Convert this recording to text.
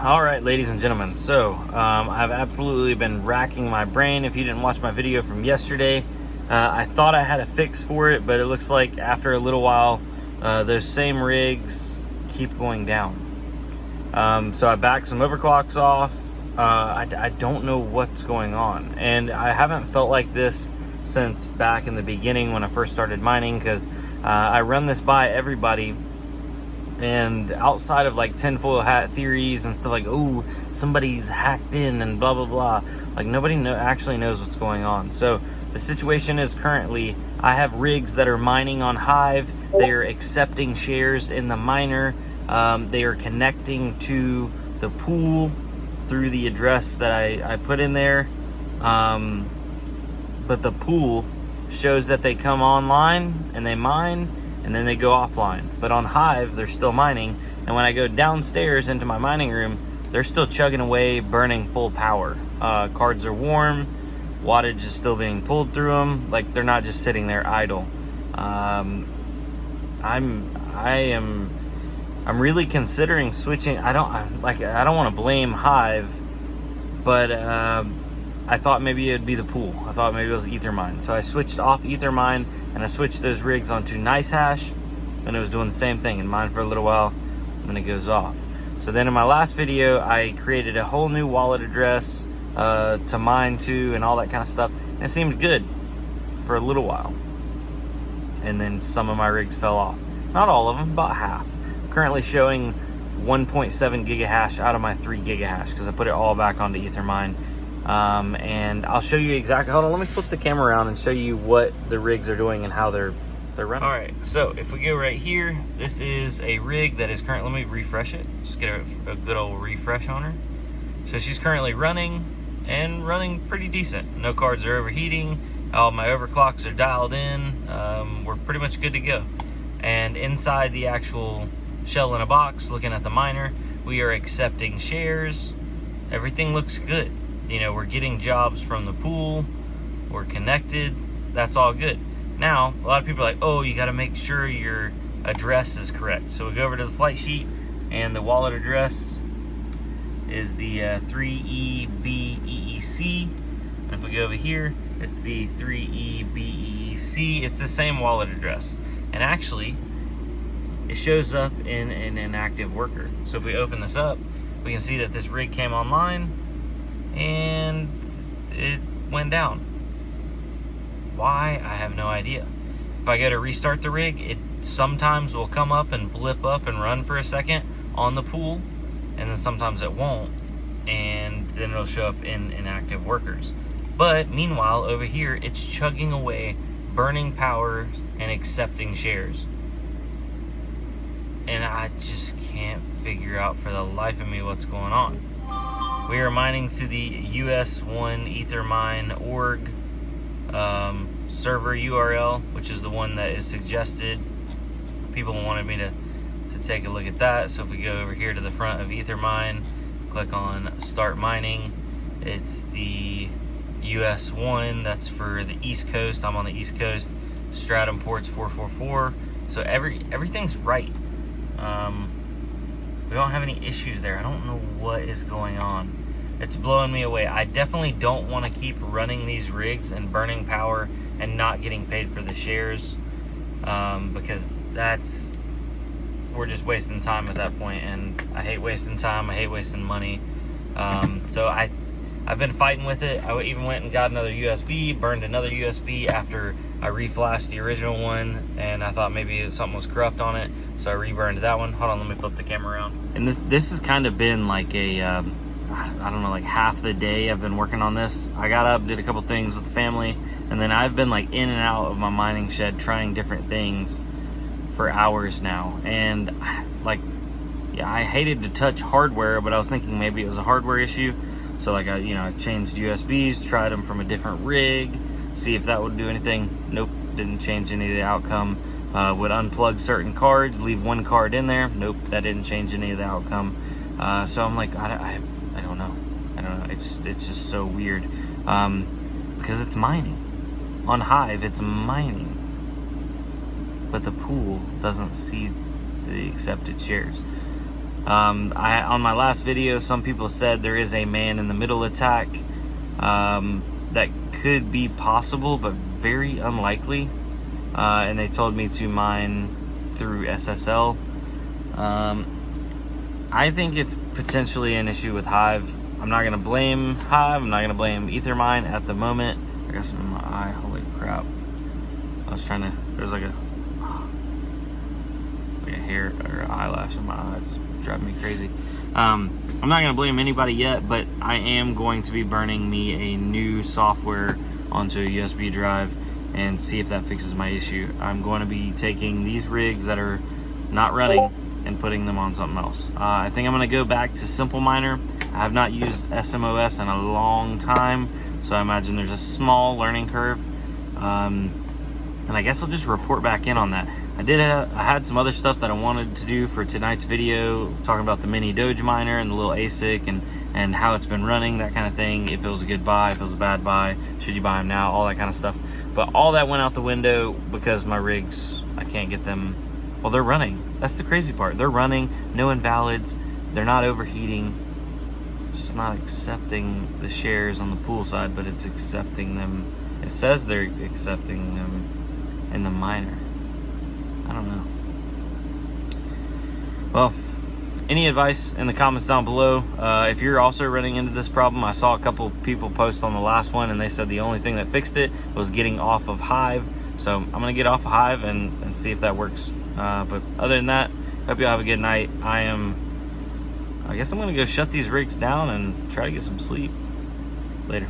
All right, ladies and gentlemen, so I've absolutely been racking my brain. If you didn't watch my video from yesterday, I thought I had a fix for it, but it looks like after a little while those same rigs keep going down. So I backed some overclocks off. I don't know what's going on, and I haven't felt like this since back in the beginning when I first started mining, because I run this by everybody. And outside of like tinfoil hat theories and stuff like, oh, somebody's hacked in and blah, blah, blah, like nobody actually knows what's going on. So the situation is currently, I have rigs that are mining on Hive. They are accepting shares in the miner. They are connecting to the pool through the address that I put in there. But the pool shows that they come online and they mine, and then they go offline. But on Hive, they're still mining. And when I go downstairs into my mining room, they're still chugging away, burning full power. Cards are warm, wattage is still being pulled through them. Like, they're not just sitting there idle. I'm really considering switching. I don't want to blame Hive, but I thought maybe it'd be the pool. I thought maybe it was Ethermine. So I switched off Ethermine and I switched those rigs onto NiceHash, and it was doing the same thing in mine for a little while, and then it goes off. So then in my last video, I created a whole new wallet address to mine to and all that kind of stuff. And it seemed good for a little while. And then some of my rigs fell off. Not all of them, about half. I'm currently showing 1.7 gigahash out of my 3 gigahash because I put it all back onto Ethermine. And I'll show you exactly, hold on, let me flip the camera around and show you what the rigs are doing and how they're running. All right, so if we go right here, this is a rig that is currently, let me refresh it, just get a good old refresh on her. So she's currently running and running pretty decent. No cards are overheating. All my overclocks are dialed in. We're pretty much good to go. And inside the actual shell in a box, looking at the miner, we are accepting shares. Everything looks good. You know, we're getting jobs from the pool, we're connected, that's all good. Now, a lot of people are like, oh, you gotta make sure your address is correct. So we go over to the flight sheet, and the wallet address is the 3EBEEC. And if we go over here, it's the 3EBEEC. It's the same wallet address. And actually, it shows up in an inactive worker. So if we open this up, we can see that this rig came online, and it went down. Why? I have no idea. If I go to restart the rig, it sometimes will come up and blip up and run for a second on the pool, and then sometimes it won't, and then it'll show up in inactive workers. But meanwhile, over here, it's chugging away, burning power and accepting shares. And I just can't figure out for the life of me what's going on. We are mining to the US1 Ethermine org server URL, which is the one that is suggested. People wanted me to take a look at that. So if we go over here to the front of Ethermine, click on Start Mining, it's the US1, that's for the East Coast. I'm on the East Coast. Stratum ports 444. So everything's right. We don't have any issues there. I don't know what is going on. It's blowing me away. I definitely don't want to keep running these rigs and burning power and not getting paid for the shares, because we're just wasting time at that point, and I hate wasting time. I hate wasting money. So I've been fighting with it. I even went and got another USB, burned another USB after I reflashed the original one, and I thought maybe something was corrupt on it, so I reburned that one. Hold on, let me flip the camera around. And this has kind of been like a, I don't know, like half the day I've been working on this. I got up, did a couple things with the family, and then I've been like in and out of my mining shed trying different things for hours now. And like, yeah, I hated to touch hardware, but I was thinking maybe it was a hardware issue. So like I changed USBs, tried them from a different rig, see if that would do anything. Nope, didn't change any of the outcome. Would unplug certain cards, leave one card in there. Nope, that didn't change any of the outcome. So I'm like, I don't know. It's just so weird, because it's mining. On Hive, it's mining, but the pool doesn't see the accepted shares. On my last video, some people said there is a man in the middle attack. That could be possible, but very unlikely. And they told me to mine through SSL. I think it's potentially an issue with Hive. I'm not gonna blame Hive. I'm not gonna blame Ethermine at the moment. I got some in my eye. Holy crap! I was trying to. There's like a hair or eyelash in my eye. It's driving me crazy. I'm not gonna blame anybody yet, but I am going to be burning me a new software onto a USB drive and see if that fixes my issue. I'm going to be taking these rigs that are not running and putting them on something else. I think I'm going to go back to Simple Miner. I have not used SMOS in a long time, so I imagine there's a small learning curve. And I guess I'll just report back in on that. I had some other stuff that I wanted to do for tonight's video, talking about the mini Doge miner and the little ASIC and how it's been running, that kind of thing. If it was a good buy, if it was a bad buy, should you buy them now, all that kind of stuff. But all that went out the window because my rigs, I can't get them. Well, they're running. That's the crazy part. They're running, no invalids. They're not overheating. It's just not accepting the shares on the pool side, but it's accepting them. It says they're accepting them in the miner. I don't know. Well, any advice in the comments down below. If you're also running into this problem, I saw a couple people post on the last one and they said the only thing that fixed it was getting off of Hive. So I'm gonna get off of Hive and see if that works. But other than that, hope you all have a good night. I guess I'm gonna go shut these rigs down and try to get some sleep. Later.